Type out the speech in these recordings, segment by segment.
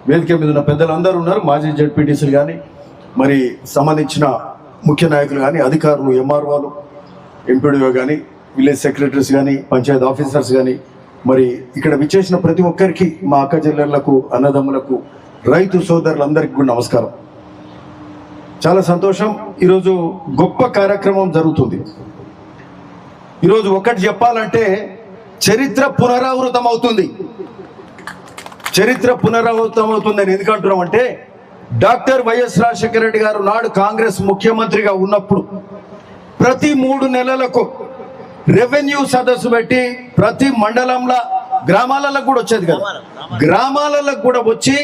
వేదిక మీద ఉన్న పెద్దలందరూ ఉన్నారు, మాజీ జెడ్పీటీసీలు కానీ, మరి సంబంధించిన ముఖ్య నాయకులు కానీ, అధికారులు, ఎంఆర్ఓలు, ఎంపీడీఓ కానీ, విలేజ్ సెక్రటరీస్ కానీ, పంచాయతీ ఆఫీసర్స్ కానీ, మరి ఇక్కడ విచ్చేసిన ప్రతి ఒక్కరికి, మా అక్క చెల్లెళ్లకు, అన్నదమ్ములకు, రైతు సోదరులందరికీ కూడా నమస్కారం. చాలా సంతోషం. ఈరోజు గొప్ప కార్యక్రమం జరుగుతుంది. ఈరోజు ఒకటి చెప్పాలంటే చరిత్ర పునరావృతం అవుతుంది. చరిత్ర పునరావృతం అవుతుందని ఎందుకంటున్నాం అంటే, డాక్టర్ వైఎస్ రాజశేఖర రెడ్డి గారు నాడు కాంగ్రెస్ ముఖ్యమంత్రిగా ఉన్నప్పుడు ప్రతి 3 నెలలకు రెవెన్యూ సదస్సు పెట్టి ప్రతి మండలంలో, గ్రామాలకు కూడా వచ్చేది కదా, గ్రామాలకు కూడా వచ్చి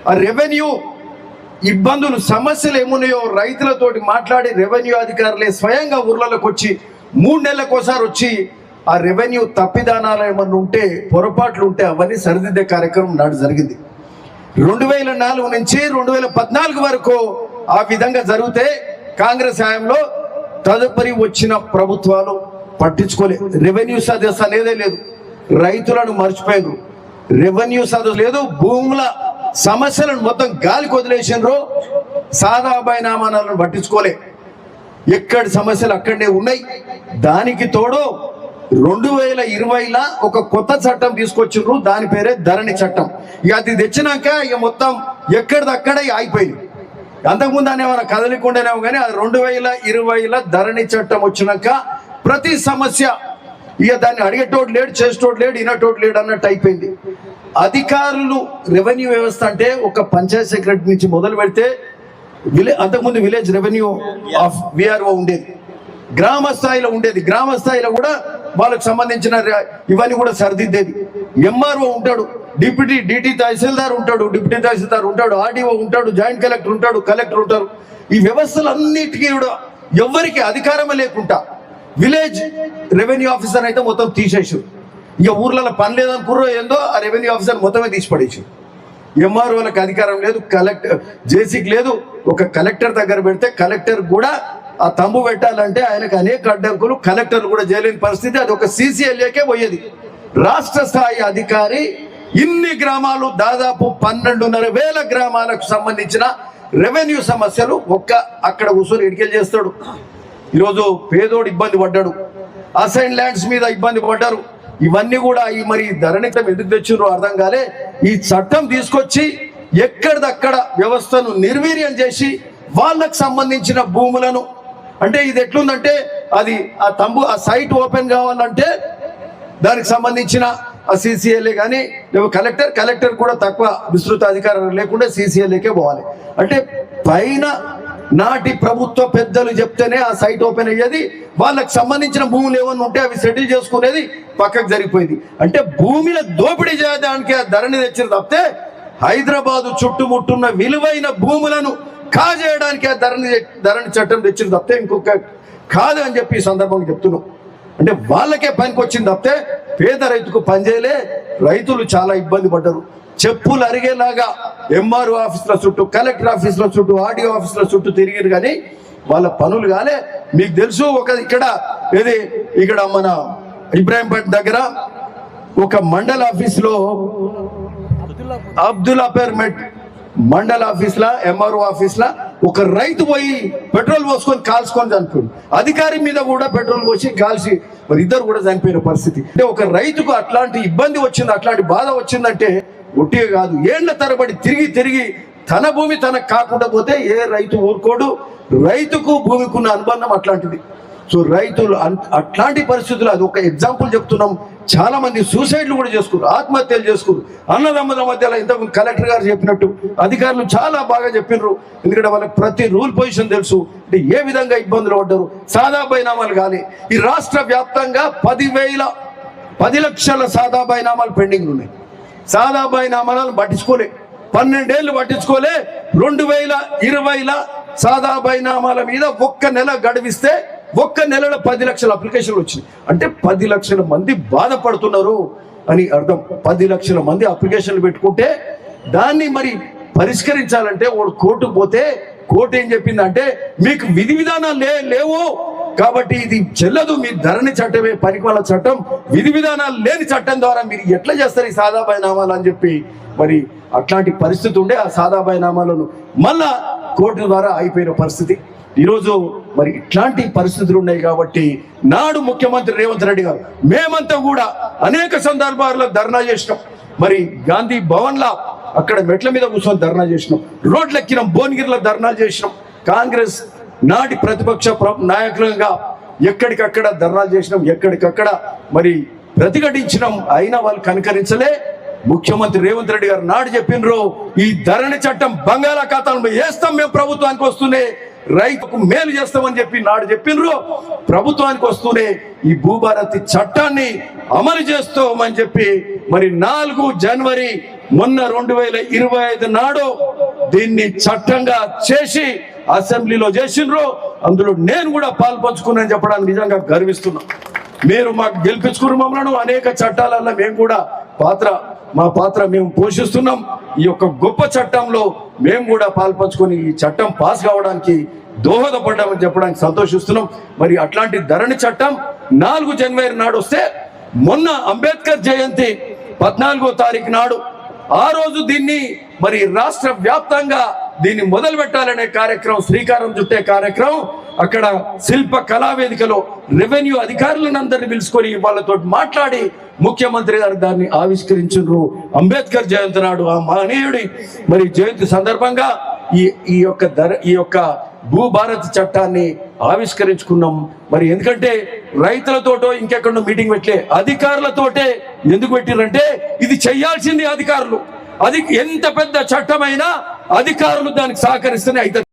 ఆ రెవెన్యూ ఇబ్బందులు, సమస్యలు ఏమున్నాయో రైతులతోటి మాట్లాడి రెవెన్యూ అధికారులే స్వయంగా ఊర్లలోకి వచ్చి 3 నెలలకు ఒకసారి వచ్చి ఆ రెవెన్యూ తప్పిదానాలు ఏమన్నా ఉంటే, పొరపాట్లు ఉంటే అవన్నీ సరిదిద్దే కార్యక్రమం నాడు జరిగింది. 2004 నుంచి 2014 వరకు ఆ విధంగా జరిగితే కాంగ్రెస్ హయాంలో తదుపరి వచ్చిన ప్రభుత్వాలు పట్టించుకోలేదు. రెవెన్యూ సదస్సు అనేదే లేదు. రైతులను మర్చిపోయారు. రెవెన్యూ సదస్సు లేదు. భూముల సమస్యలను మొత్తం గాలికి వదిలేసినారు. సాదా బైనామాలను పట్టించుకోలే. ఎక్కడి సమస్యలు అక్కడనే ఉన్నాయి. దానికి తోడు 2020లో ఒక కొత్త చట్టం తీసుకొచ్చిండ్రు. దాని పేరే ధరణి చట్టం. ఇక అది తెచ్చినాక ఇక మొత్తం ఎక్కడిదక్కడే ఆగిపోయింది. అంతకుముందు అనేమైనా కదలికుండానేమో కానీ అది 2020లో ధరణి చట్టం వచ్చినాక ప్రతి సమస్య ఇక దాన్ని అడిగేటోడు లేడు, చేసేటోడు లేడు, వినటోడు లేడు అన్నట్టు అయిపోయింది. అధికారులు, రెవెన్యూ వ్యవస్థ అంటే ఒక పంచాయత్ సెక్రటరీ నుంచి మొదలు పెడితే అంతకుముందు విలేజ్ రెవెన్యూ ఆఫ్ విఆర్ఓ ఉండేది, గ్రామ స్థాయిలో ఉండేది. గ్రామ స్థాయిలో కూడా వాళ్ళకు సంబంధించిన ఇవన్నీ కూడా సరిదిద్దేది. ఎంఆర్ఓ ఉంటాడు, డిప్యూటీ తహసీల్దార్ ఉంటాడు, డిప్యూటీ తహసీల్దార్ ఉంటాడు, ఆర్డీఓ ఉంటాడు, జాయింట్ కలెక్టర్ ఉంటాడు, కలెక్టర్ ఉంటారు. ఈ వ్యవస్థలన్నిటికీ కూడా ఎవరికి అధికారమే లేకుండా విలేజ్ రెవెన్యూ ఆఫీసర్ అయితే మొత్తం తీసేసారు. ఇక ఊర్లలో పని లేదనుకుర్రో ఏందో ఆ రెవెన్యూ ఆఫీసర్ మొత్తమే తీసి పడేసారు. ఎంఆర్ఓలకు అధికారం లేదు, కలెక్టర్ జేసీకి లేదు. ఒక కలెక్టర్ దగ్గర పెడితే కలెక్టర్ కూడా ఆ తంబు పెట్టాలంటే ఆయనకు అనేక అడ్డంకులు, కలెక్టర్ కూడా చేయలేని పరిస్థితి. అది ఒక సీసీఎల్ఏకే పోయేది. రాష్ట్ర స్థాయి అధికారి ఇన్ని గ్రామాలు, దాదాపు 12,500 గ్రామాలకు సంబంధించిన రెవెన్యూ సమస్యలు అక్కడ ఉసూరు ఎడికెళ్ళి చేస్తాడు. ఈరోజు పేదోడు ఇబ్బంది పడ్డాడు, అసైన్ ల్యాండ్స్ మీద ఇబ్బంది పడ్డారు. ఇవన్నీ కూడా ఈ మరి ధరణితం ఎందుకు తెచ్చిండ్రో అర్థం కాలే. ఈ చట్టం తీసుకొచ్చి ఎక్కడిదక్కడ వ్యవస్థను నిర్వీర్యం చేసి వాళ్ళకు సంబంధించిన భూములను, అంటే ఇది ఎట్లుందంటే అది ఆ సైట్ ఓపెన్ కావాలంటే దానికి సంబంధించిన ఆ సీసీఎల్ఏ కానీ కలెక్టర్ కూడా తక్కువ విస్తృత అధికారం లేకుండా సీసీఎల్ఏకే పోవాలి. అంటే పైన నాటి ప్రభుత్వ పెద్దలు చెప్తేనే ఆ సైట్ ఓపెన్ అయ్యేది. వాళ్ళకి సంబంధించిన భూములు ఏమన్నా ఉంటే అవి సెటిల్ చేసుకునేది పక్కకు జరిగిపోయింది. అంటే భూమిని దోపిడీ చేయడానికి ఆ ధరణి తెచ్చిన తప్పితే హైదరాబాదు చుట్టుముట్టున్న విలువైన భూములను కాజేయడానికి ఆ ధరణి చట్టం తెచ్చిన తప్పితే ఇంకొక కాదు అని చెప్పి ఈ సందర్భంగా చెప్తున్నాం. అంటే వాళ్ళకే పనికి వచ్చింది తప్పితే పేద రైతుకు పనిచేయలే. రైతులు చాలా ఇబ్బంది పడ్డారు. చెప్పులు అరిగేలాగా ఎంఆర్ఓ ఆఫీసుల చుట్టూ, కలెక్టర్ ఆఫీసుల చుట్టూ, ఆర్డీఓ ఆఫీసుల చుట్టూ తిరిగారు కానీ వాళ్ళ పనులు కాలే. మీకు తెలుసు, ఇక్కడ మన ఇబ్రాహీంపేట దగ్గర ఒక మండల ఆఫీసులో అబ్దుల్లాపేట్ మండల ఆఫీసులో, ఎంఆర్ఓ ఆఫీసులో ఒక రైతు పోయి పెట్రోల్ పోసుకొని కాల్చుకొని చనిపోయింది. అధికారి మీద కూడా పెట్రోల్ పోసి కాల్చి మరి ఇద్దరు కూడా చనిపోయిన పరిస్థితి. అంటే ఒక రైతుకు అట్లాంటి ఇబ్బంది వచ్చింది, అట్లాంటి బాధ వచ్చిందంటే ఒట్టిగా కాదు. ఏళ్ల తరబడి తిరిగి తన భూమి తనకు కాకుండా పోతే ఏ రైతు ఊరుకోడు. రైతుకు భూమికి ఉన్న అనుబంధం అట్లాంటిది. సో రైతులు అట్లాంటి పరిస్థితులు, అది ఒక ఎగ్జాంపుల్ చెప్తున్నాం. చాలా మంది సూసైడ్లు కూడా చేసుకున్నారు, ఆత్మహత్యలు చేసుకున్నారు. అన్నదమ్ముల మధ్యలో ఇంత కలెక్టర్ గారు చెప్పినట్టు అధికారులు చాలా బాగా చెప్పినారు. ఎందుకంటే వాళ్ళకి ప్రతి రూల్ పొజిషన్ తెలుసు. అంటే ఏ విధంగా ఇబ్బందులు పడ్డారు. సాదా బైనామాలు కానీ ఈ రాష్ట్ర వ్యాప్తంగా 10 లక్షల సాదా బైనామాలు పెండింగ్ ఉన్నాయి. సాదా బైనామాలను పట్టించుకోలే, 12 ఏళ్ళు పట్టించుకోలే. 2020లో సాదా బైనామాల మీద 1 నెల గడివిస్తే 1 నెలలో 10 లక్షల అప్లికేషన్లు వచ్చినాయి. అంటే 10 లక్షల మంది బాధపడుతున్నారు అని అర్థం. 10 లక్షల మంది అప్లికేషన్లు పెట్టుకుంటే దాన్ని మరి పరిష్కరించాలంటే వాడు కోర్టుకు పోతే కోర్టు ఏం చెప్పిందంటే మీకు విధి విధానాలు లేవు, కాబట్టి ఇది చెల్లదు. మీ ధరణి చట్టమే పనికిమాల చట్టం, విధి విధానాలు లేని చట్టం ద్వారా మీరు ఎట్లా చేస్తారు ఈ సాదా బైనామాలు అని చెప్పి మరి అట్లాంటి పరిస్థితి ఉండే ఆ సాదా బైనామాలను మళ్ళా కోర్టు ద్వారా అయిపోయిన పరిస్థితి. ఈరోజు మరి ఇట్లాంటి పరిస్థితులు ఉన్నాయి కాబట్టి నాడు ముఖ్యమంత్రి రేవంత్ రెడ్డి గారు మేమంతా కూడా అనేక సందర్భాల్లో ధర్నా చేసినాం. మరి గాంధీ భవన్లా అక్కడ మెట్ల మీద కూర్చొని ధర్నా చేసినాం, రోడ్లు ఎక్కినాం, భువనగిరిలో ధర్నా చేసినాం. కాంగ్రెస్ నాటి ప్రతిపక్ష నాయకులుగా ఎక్కడికక్కడ ధర్నాలు చేసినాం, ఎక్కడికక్కడ మరి ప్రతిఘటించినాం. అయినా వాళ్ళు కనికరించలే. ముఖ్యమంత్రి రేవంత్ రెడ్డి గారు నాడు చెప్పినరు ఈ ధరణి చట్టం బంగాళాఖాతంలో వేస్తాం, మేము ప్రభుత్వానికి వస్తూనే రైతుకు మేలు చేస్తామని చెప్పి నాడు చెప్పినరు. ప్రభుత్వానికి వస్తూనే ఈ భూభారతి చట్టాన్ని అమలు చేస్తామని చెప్పి మరి 4 జనవరి మొన్న 2025 నాడు దీన్ని చట్టంగా చేసి అసెంబ్లీలో చేసిండ్రు. అందులో నేను కూడా పాల్పంచుకున్నాను చెప్పడానికి నిజంగా గర్విస్తున్నా. మీరు మాకు గెలిపించుకున్న మమ్మల్ని అనేక చట్టాలలో మేము కూడా మా పాత్ర మేము పోషిస్తున్నాం. ఈ యొక్క గొప్ప చట్టంలో మేము కూడా పాల్పంచుకొని ఈ చట్టం పాస్ కావడానికి దోహదపడ్డామని చెప్పడానికి సంతోషిస్తున్నాం. మరి అట్లాంటి ధరణి చట్టం 4 జనవరి నాడు వస్తే మొన్న అంబేద్కర్ జయంతి 14వ తారీఖు నాడు ఆ రోజు దీన్ని మరి రాష్ట్ర వ్యాప్తంగా దీన్ని మొదలు పెట్టాలనే కార్యక్రమం, శ్రీకారం చుట్టే కార్యక్రమం అక్కడ శిల్ప కళావేదికలో రెవెన్యూ అధికారులను అందరినీ పిలుచుకొని వాళ్ళతో మాట్లాడి ముఖ్యమంత్రి గారు దాన్ని ఆవిష్కరించారు. అంబేద్కర్ జయంతి నాడు ఆ మహనీయుడి మరి జయంతి సందర్భంగా ఈ యొక్క భూభారతి చట్టాన్ని ఆవిష్కరించుకున్నాం. మరి ఎందుకంటే రైతులతోటో ఇంకెక్కడో మీటింగ్ పెట్టలే, అధికారులతోటే. ఎందుకు పెట్టిరంటే ఇది చేయాల్సింది అధికారులు. అది ఎంత పెద్ద చట్టమైనా అధికారులు దానికి సహకరిస్తేనే అయితే